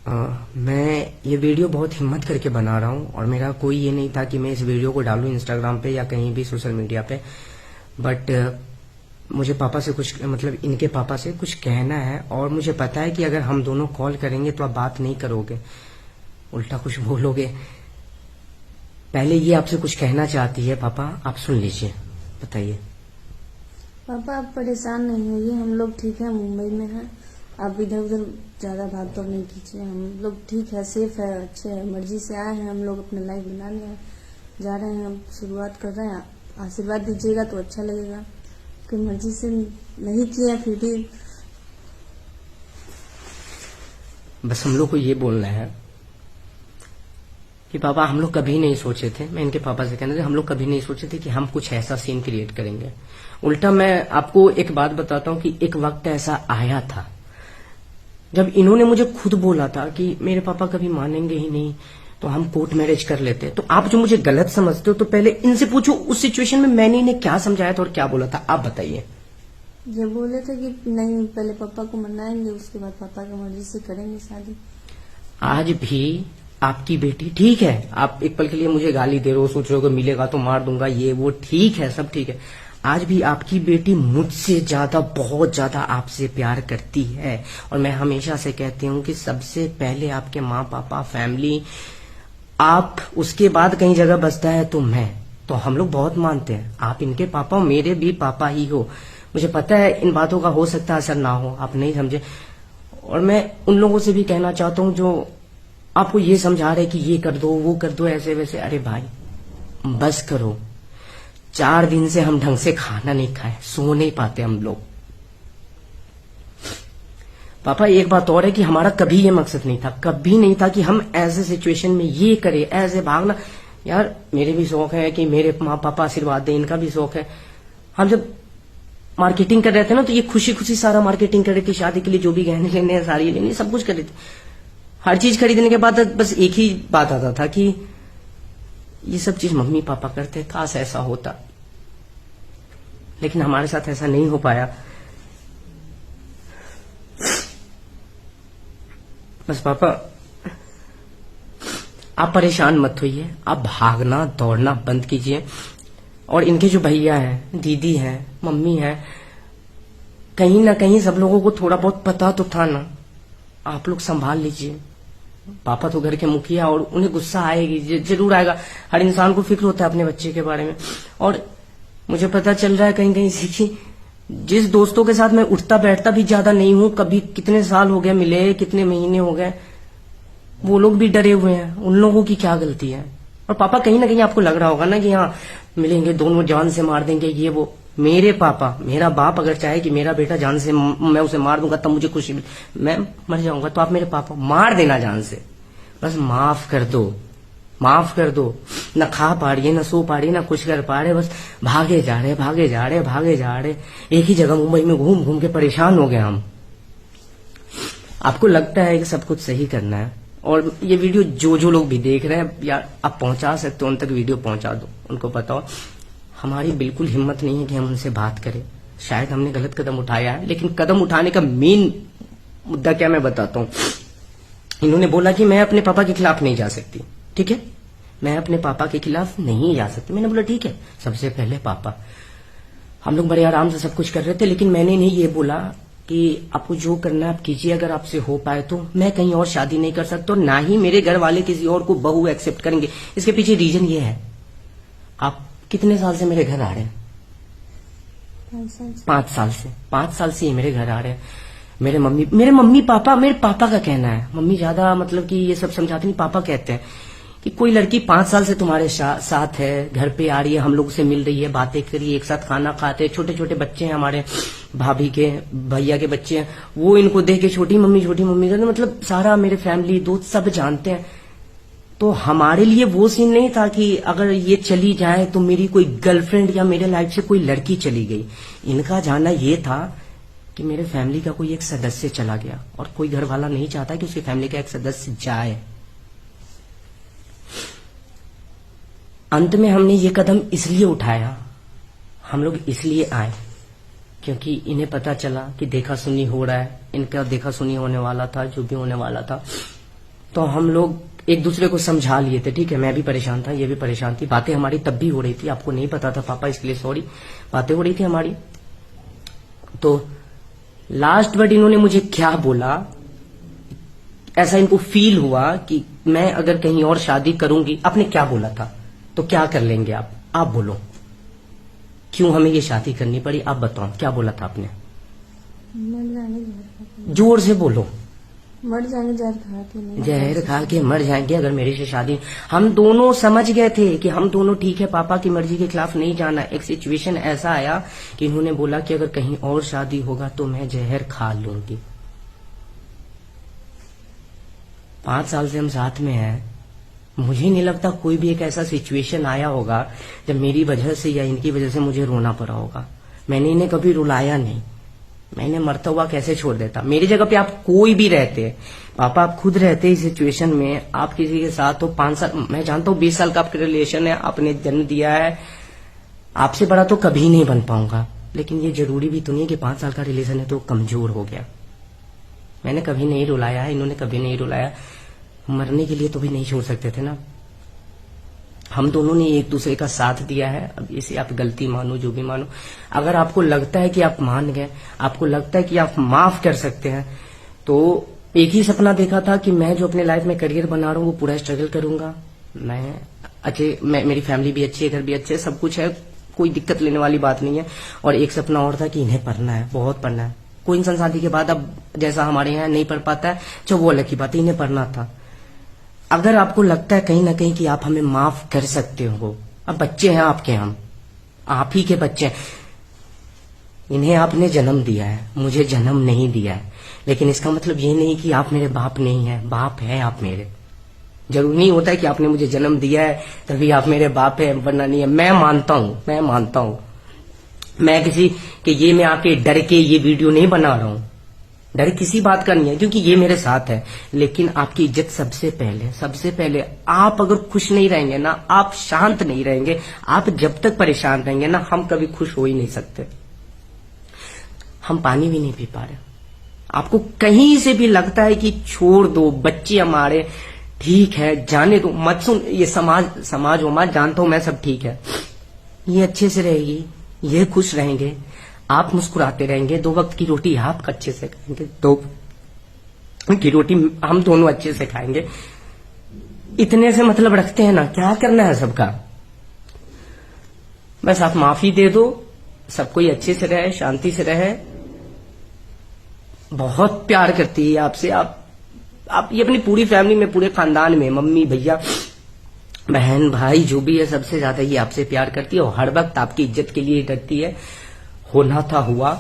मैं ये वीडियो बहुत हिम्मत करके बना रहा हूँ और मेरा कोई ये नहीं था कि मैं इस वीडियो को डालूं इंस्टाग्राम पे या कहीं भी सोशल मीडिया पे। बट मुझे पापा से कुछ मतलब इनके पापा से कुछ कहना है और मुझे पता है कि अगर हम दोनों कॉल करेंगे तो आप बात नहीं करोगे, उल्टा कुछ बोलोगे। पहले ये आपसे कुछ कहना चाहती है पापा, आप सुन लीजिए, बताइए। पापा आप परेशान नहीं होइए, हम लोग ठीक है, मुंबई में हैं। आप इधर उधर ज्यादा भाग दौड़ नहीं कीजिए, हम लोग ठीक है, सेफ है, अच्छे है, मर्जी से आए हैं हम लोग अपने लाइफ बनाने जा रहे हैं, हम शुरुआत कर रहे हैं। आशीर्वाद दीजिएगा तो अच्छा लगेगा, कि मर्जी से नहीं किया फिर भी। बस हम लोग को ये बोलना है कि पापा हम लोग कभी नहीं सोचे थे, मैं इनके पापा से कहना था, हम लोग कभी नहीं सोचे थे कि हम कुछ ऐसा सीन क्रिएट करेंगे। उल्टा मैं आपको एक बात बताता हूँ कि एक वक्त ऐसा आया था जब इन्होंने मुझे खुद बोला था कि मेरे पापा कभी मानेंगे ही नहीं तो हम कोर्ट मैरिज कर लेते। तो आप जो मुझे गलत समझते हो तो पहले इनसे पूछो उस सिचुएशन में मैंने इन्हें क्या समझाया था और क्या बोला था, आप बताइए। ये बोले थे कि नहीं, पहले पापा को मनाएंगे, उसके बाद पापा की मर्जी से करेंगे शादी। आज भी आपकी बेटी ठीक है, आप एक पल के लिए मुझे गाली दे रहे हो, सोच रहे हो कि मिलेगा तो मार दूंगा, ये वो ठीक है, सब ठीक है। आज भी आपकी बेटी मुझसे ज्यादा, बहुत ज्यादा आपसे प्यार करती है और मैं हमेशा से कहती हूँ कि सबसे पहले आपके माँ पापा, फैमिली, आप, उसके बाद कहीं जगह बसता है तो मैं, तो हम लोग बहुत मानते हैं। आप इनके पापा हो, मेरे भी पापा ही हो। मुझे पता है इन बातों का हो सकता है असर ना हो, आप नहीं समझे। और मैं उन लोगों से भी कहना चाहता हूँ जो आपको ये समझा रहे कि ये कर दो, वो कर दो, ऐसे वैसे, अरे भाई बस करो। 4 दिन से हम ढंग से खाना नहीं खाए, सो नहीं पाते हम लोग। पापा एक बात और है कि हमारा कभी ये मकसद नहीं था, कभी नहीं था कि हम ऐसे सिचुएशन में ये करें, ऐसे भागना। यार मेरे भी शौक है कि मेरे माँ पापा आशीर्वाद दें, इनका भी शौक है। हम जब मार्केटिंग कर रहे थे ना तो ये खुशी खुशी सारा मार्केटिंग कर रही थी, शादी के लिए जो भी गहने लेने हैं, साड़ी लेनी, सब कुछ कर रही थी। हर चीज खरीदने के बाद बस एक ही बात आता था कि ये सब चीज मम्मी पापा करते, काश ऐसा होता, लेकिन हमारे साथ ऐसा नहीं हो पाया। बस पापा आप परेशान मत होइए, आप भागना दौड़ना बंद कीजिए। और इनके जो भैया हैं, दीदी हैं, मम्मी हैं, कहीं ना कहीं सब लोगों को थोड़ा बहुत पता तो था ना, आप लोग संभाल लीजिए। पापा तो घर के मुखिया और उन्हें गुस्सा आएगी, जरूर आएगा, हर इंसान को फिक्र होता है अपने बच्चे के बारे में। और मुझे पता चल रहा है कहीं कहीं से कि जिस दोस्तों के साथ मैं उठता बैठता भी ज्यादा नहीं हूं, कभी कितने साल हो गए मिले, कितने महीने हो गए, वो लोग भी डरे हुए हैं। उन लोगों की क्या गलती है? और पापा कहीं ना कहीं आपको लग रहा होगा ना कि हाँ मिलेंगे, दोनों जान से मार देंगे, ये वो। मेरे पापा, मेरा बाप अगर चाहे कि मेरा बेटा जान से, मैं उसे मार दूंगा तब मुझे खुशी, मैं मर जाऊंगा तो आप मेरे पापा मार देना जान से, बस माफ कर दो, माफ कर दो। न खा पा रही है, न सो पा रही है, न कुछ कर पा रहे, बस भागे जा रहे, भागे जा रहे, भागे जा रहे। एक ही जगह मुंबई में घूम घूम के परेशान हो गए हम। आपको लगता है कि सब कुछ सही करना है, और ये वीडियो जो जो लोग भी देख रहे हैं यार, आप पहुंचा सकते हो उन तक, वीडियो पहुंचा दो, उनको बताओ हमारी बिल्कुल हिम्मत नहीं है कि हम उनसे बात करें। शायद हमने गलत कदम उठाया है, लेकिन कदम उठाने का मेन मुद्दा क्या मैं बताता हूं। इन्होंने बोला कि मैं अपने पापा के खिलाफ नहीं जा सकती, ठीक है, मैं अपने पापा के खिलाफ नहीं जा सकती। मैंने बोला ठीक है, सबसे पहले पापा, हम लोग बड़े आराम से सब कुछ कर रहे थे, लेकिन मैंने नहीं ये बोला कि आपको जो करना है आप कीजिए, अगर आपसे हो पाए तो। मैं कहीं और शादी नहीं कर सकता, और ना ही मेरे घर वाले किसी और को बहू एक्सेप्ट करेंगे। इसके पीछे रीजन ये है, आप कितने साल से मेरे घर आ रहे हैं? 5 साल से, 5 साल से ये मेरे घर आ रहे हैं। मेरे मम्मी पापा, मेरे पापा का कहना है, मम्मी ज्यादा मतलब कि ये सब समझाते नहीं, पापा कहते हैं कि कोई लड़की 5 साल से तुम्हारे साथ है, घर पे आ रही है, हम लोग से मिल रही है, बातें करिए, एक साथ खाना खाते, छोटे छोटे बच्चे हैं हमारे, भाभी के भैया के बच्चे हैं, वो इनको देख के छोटी मम्मी करते, मतलब सारा मेरे फैमिली दोस्त सब जानते हैं। तो हमारे लिए वो सीन नहीं था कि अगर ये चली जाए तो मेरी कोई गर्लफ्रेंड या मेरे लाइफ से कोई लड़की चली गई। इनका जानना ये था कि मेरे फैमिली का कोई एक सदस्य चला गया, और कोई घर वाला नहीं चाहता कि उसकी फैमिली का एक सदस्य जाए। अंत में हमने ये कदम इसलिए उठाया, हम लोग इसलिए आए क्योंकि इन्हें पता चला कि देखा सुनी हो रहा है, इनका देखा सुनी होने वाला था, जो भी होने वाला था। तो हम लोग एक दूसरे को समझा लिए थे, ठीक है। मैं भी परेशान था, ये भी परेशान थी, बातें हमारी तब भी हो रही थी, आपको नहीं पता था पापा, इसके लिए सॉरी। बातें हो रही थी हमारी। तो लास्ट वर्ड इन्होंने मुझे क्या बोला, ऐसा इनको फील हुआ कि मैं अगर कहीं और शादी करूंगी, आपने क्या बोला था, तो क्या कर लेंगे आप बोलो, क्यों हमें ये शादी करनी पड़ी, आप बताओ क्या बोला था आपने, मर जाएंगे जहर खा के। जोर से बोलो। मर जाएंगे जहर खा के। नहीं जहर खा के मर जाएंगे अगर मेरे से शादी। हम दोनों समझ गए थे कि हम दोनों ठीक है, पापा की मर्जी के खिलाफ नहीं जाना। एक सिचुएशन ऐसा आया कि इन्होंने बोला कि अगर कहीं और शादी होगा तो मैं जहर खा लूंगी। 5 साल से हम साथ में हैं, मुझे नहीं लगता कोई भी एक ऐसा सिचुएशन आया होगा जब मेरी वजह से या इनकी वजह से मुझे रोना पड़ा होगा। मैंने इन्हें कभी रुलाया नहीं, मैंने मरता हुआ कैसे छोड़ देता। मेरी जगह पे आप कोई भी रहते, पापा आप खुद रहते इस सिचुएशन में, आप किसी के साथ हो 5 साल, मैं जानता हूँ 20 साल का आपका रिलेशन है, आपने जन्म दिया है, आपसे बड़ा तो कभी नहीं बन पाऊंगा, लेकिन ये जरूरी भी तो नहीं कि 5 साल का रिलेशन है तो कमजोर हो गया। मैंने कभी नहीं रुलाया है, इन्होंने कभी नहीं रुलाया। मरने के लिए तो भी नहीं छोड़ सकते थे ना। हम दोनों ने एक दूसरे का साथ दिया है। अब इसे आप गलती मानो, जो भी मानो, अगर आपको लगता है कि आप मान गए, आपको लगता है कि आप माफ कर सकते हैं, तो एक ही सपना देखा था कि मैं जो अपने लाइफ में करियर बना रहा हूँ वो पूरा स्ट्रगल करूंगा। मैं मेरी फैमिली भी अच्छी है, घर भी अच्छे है, सब कुछ है, कोई दिक्कत लेने वाली बात नहीं है। और एक सपना और था कि इन्हें पढ़ना है, बहुत पढ़ना है। कोई इंसान शादी के बाद अब जैसा हमारे यहाँ नहीं पढ़ पाता है, जो वो अलग की बात है, इन्हें पढ़ना था। अगर आपको लगता है कहीं ना कहीं कि आप हमें माफ कर सकते हो, अब बच्चे हैं आपके, हम आप ही के बच्चे हैं, इन्हें आपने जन्म दिया है, मुझे जन्म नहीं दिया है, लेकिन इसका मतलब ये नहीं कि आप मेरे बाप नहीं है, बाप है आप मेरे। जरूरी नहीं होता है कि आपने मुझे जन्म दिया है तभी आप मेरे बाप है, वरना नहीं है। मैं मानता हूं मैं किसी के ये मैं आपके डर के ये वीडियो नहीं बना रहा हूं, डर किसी बात का नहीं है, क्योंकि ये मेरे साथ है। लेकिन आपकी इज्जत सबसे पहले। आप अगर खुश नहीं रहेंगे ना, आप शांत नहीं रहेंगे, आप जब तक परेशान रहेंगे ना, हम कभी खुश हो ही नहीं सकते। हम पानी भी नहीं पी पा रहे। आपको कहीं से भी लगता है कि छोड़ दो, बच्चे हमारे, ठीक है जाने दो, मत सुन, ये समाज वमाज जानता हूं मैं, सब ठीक है, ये अच्छे से रहेगी, ये खुश रहेंगे, आप मुस्कुराते रहेंगे, 2 वक्त की रोटी आप अच्छे से खाएंगे, 2 की रोटी हम दोनों अच्छे से खाएंगे। इतने से मतलब रखते हैं ना, क्या करना है सबका, बस आप माफी दे दो, सब कोई अच्छे से रहे, शांति से रहे। बहुत प्यार करती है आपसे, आप ये अपनी पूरी फैमिली में, पूरे खानदान में, मम्मी भैया बहन भाई जो भी है, सबसे ज्यादा ये आपसे प्यार करती है और हर वक्त आपकी इज्जत के लिए डरती है। होना था हुआ।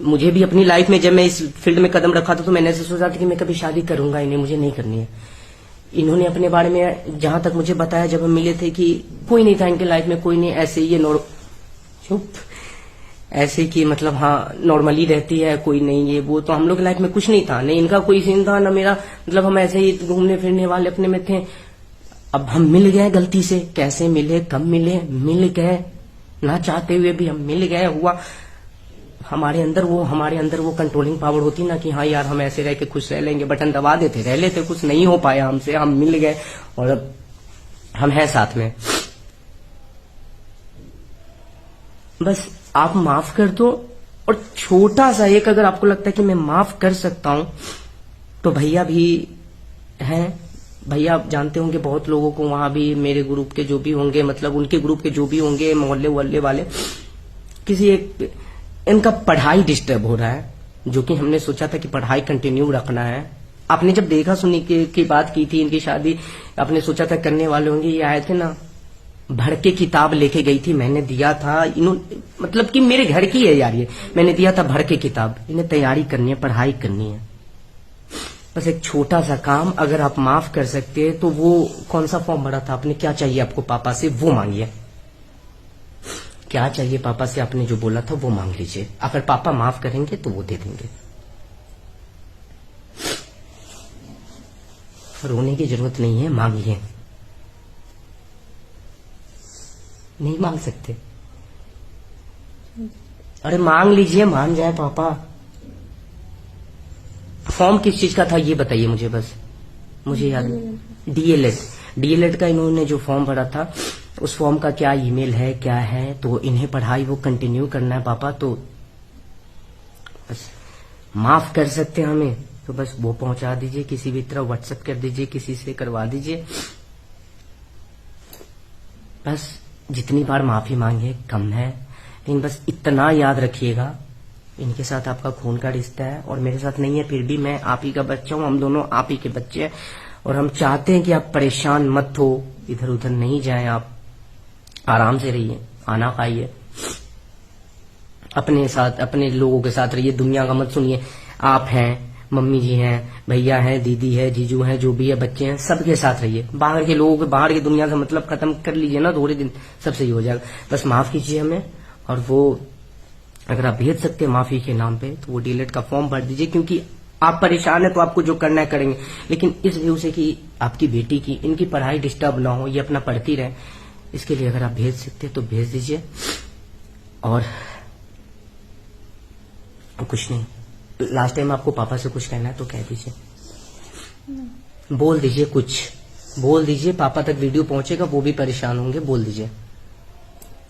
मुझे भी अपनी लाइफ में जब मैं इस फील्ड में कदम रखा था तो मैंने ऐसे सोचा था कि मैं कभी शादी करूंगा ही नहीं, मुझे नहीं करनी है। इन्होंने अपने बारे में जहां तक मुझे बताया, जब हम मिले थे, कि कोई नहीं था इनके लाइफ में, कोई नहीं, ऐसे ही ये चुप ऐसे कि मतलब हाँ नॉर्मली रहती है, कोई नहीं ये वो। तो हम लोग लाइफ में कुछ नहीं था, नहीं इनका कोई सीन था ना मेरा, मतलब हम ऐसे ही घूमने फिरने वाले अपने में थे। अब हम मिल गए गलती से, कैसे मिले, कब मिले, मिल गए, ना चाहते हुए भी हम मिल गए। हुआ हमारे अंदर वो कंट्रोलिंग पावर होती ना कि हाँ यार हम ऐसे रह के खुश रह लेंगे, बटन दबा देते, रह लेते, कुछ नहीं हो पाया हमसे, हम मिल गए और अब हम हैं साथ में। बस आप माफ कर दो। और छोटा सा एक, अगर आपको लगता है कि मैं माफ कर सकता हूं, तो भैया भी हैं, भैया आप जानते होंगे बहुत लोगों को, वहां भी मेरे ग्रुप के जो भी होंगे, मतलब उनके ग्रुप के जो भी होंगे, मोहल्ले वल्ले वाले, किसी एक इनका पढ़ाई डिस्टर्ब हो रहा है, जो कि हमने सोचा था कि पढ़ाई कंटिन्यू रखना है। आपने जब देखा सुनी की बात की थी इनकी शादी, आपने सोचा था करने वाले होंगे, ये आए थे ना, भर के किताब लेके गई थी, मैंने दिया था, इन्होंने मतलब कि मेरे घर की है यार ये, मैंने दिया था भर के किताब, इन्हें तैयारी करनी है, पढ़ाई करनी है। बस एक छोटा सा काम, अगर आप माफ कर सकते हैं तो वो कौन सा फॉर्म भरा था आपने, क्या चाहिए आपको पापा से वो मांगिए, क्या चाहिए पापा से, आपने जो बोला था वो मांग लीजिए। अगर पापा माफ करेंगे तो वो दे देंगे। रोने की जरूरत नहीं है, मांगिए। नहीं मांग सकते, अरे मांग लीजिए, मान जाए पापा। फॉर्म किस चीज का था ये बताइए मुझे, बस मुझे याद नहीं। डीएलएड का इन्होंने जो फॉर्म भरा था, उस फॉर्म का क्या ईमेल है क्या है, तो इन्हें पढ़ाई वो कंटिन्यू करना है पापा, तो बस माफ कर सकते हैं हमें, तो बस वो पहुंचा दीजिए किसी भी तरह, व्हाट्सएप कर दीजिए, किसी से करवा दीजिए। बस जितनी बार माफी मांगे कम है, लेकिन बस इतना याद रखिएगा, इनके साथ आपका खून का रिश्ता है और मेरे साथ नहीं है, फिर भी मैं आप ही का बच्चा हूं, हम दोनों आप ही के बच्चे हैं, और हम चाहते हैं कि आप परेशान मत हो, इधर उधर नहीं जाएं, आप आराम से रहिए, खाना खाइए, अपने साथ अपने लोगों के साथ रहिए, दुनिया का मत सुनिए। आप हैं, मम्मी जी हैं, भैया हैं, दीदी है, जीजू हैं, जो भी है, बच्चे हैं, सबके साथ रहिए। बाहर के लोगों के, बाहर की दुनिया से मतलब खत्म कर लीजिए ना, थोड़े दिन सब सही हो जाएगा। बस माफ कीजिए हमें, और वो अगर आप भेज सकते हैं माफी के नाम पे, तो वो डीएलएड का फॉर्म भर दीजिए, क्योंकि आप परेशान है तो आपको जो करना है करेंगे, लेकिन इस व्यू से कि आपकी बेटी की, इनकी पढ़ाई डिस्टर्ब ना हो, ये अपना पढ़ती रहे, इसके लिए अगर आप भेज सकते हैं तो भेज दीजिए। और कुछ नहीं, लास्ट टाइम आपको पापा से कुछ कहना है तो कह दीजिए, बोल दीजिए, कुछ बोल दीजिए, पापा तक वीडियो पहुंचेगा, वो भी परेशान होंगे, बोल दीजिए।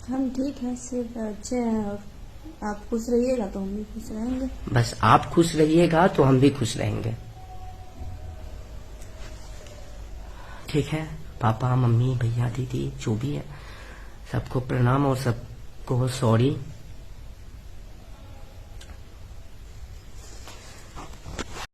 हम ठीक है, सिर्फ अच्छे हैं, और आप खुश रहिएगा तो हम भी खुश रहेंगे। बस आप खुश रहिएगा तो हम भी खुश रहेंगे, ठीक है। पापा, मम्मी, भैया, दीदी, जो भी है, सबको प्रणाम और सबको सॉरी।